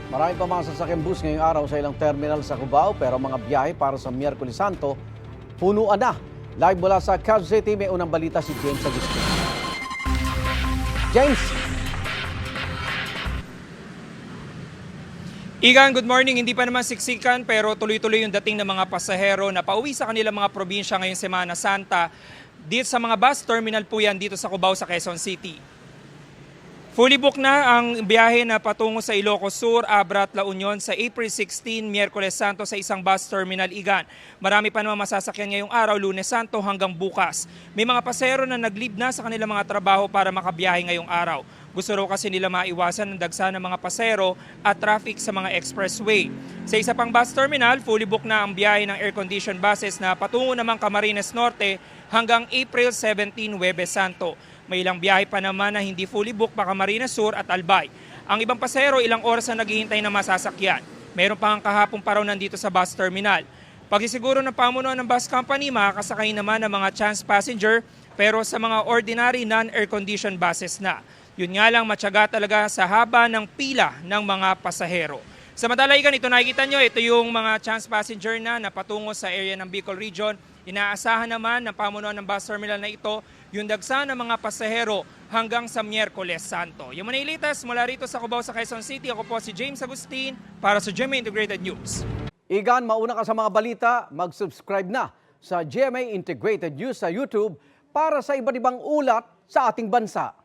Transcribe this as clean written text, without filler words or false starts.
Marami pa mga sasakyang bus ngayong araw sa ilang terminal sa Cubao pero mga biyahe para sa Miyerkules Santo, punuan na. Live mula sa Quezon City, may unang balita si James Agustin. James! Igan, good morning. Hindi pa naman siksikan pero tuloy-tuloy yung dating ng mga pasahero na pauwi sa kanilang mga probinsya ngayong Semana Santa. Dito sa mga bus terminal po yan dito sa Cubao sa Quezon City. Fully booked na ang biyahe na patungo sa Ilocos Sur, Abra at La Union sa April 16, Miyerkules Santo sa isang bus terminal, Igan. Marami pa naman masasakyan ngayong araw, Lunes Santo hanggang bukas. May mga pasahero na nag-leave na sa kanilang mga trabaho para makabiyahe ngayong araw. Gusto raw kasi nila maiwasan ang dagsa ng mga pasahero at traffic sa mga expressway. Sa isa pang bus terminal, fully booked na ang biyahe ng air-conditioned buses na patungo naman Camarines Norte hanggang April 17, Huwebes Santo. May ilang biyahe pa naman na hindi fully booked pa Camarines Sur at Albay. Ang ibang pasahero ilang oras na naghihintay na masasakyan. Mayroon pa ang kahapong pa raw nandito sa bus terminal. Pagsisiguro ng pamunuan ng bus company, makakasakay naman ng mga chance passenger pero sa mga ordinary non-air-conditioned buses na. Yun nga lang matyaga talaga sa haba ng pila ng mga pasahero. Sa Madalaigan, ito nakikita nyo, ito yung mga chance passenger na patungo sa area ng Bicol Region. Inaasahan naman ng pamunuan ng bus terminal na ito yung dagsa ng mga pasahero hanggang sa Miyerkules Santo. Yung manilitas mula rito sa Cubao sa Quezon City, ako po si James Agustin para sa GMA Integrated News. Igan, mauna ka sa mga balita, mag-subscribe na sa GMA Integrated News sa YouTube para sa iba't ibang ulat sa ating bansa.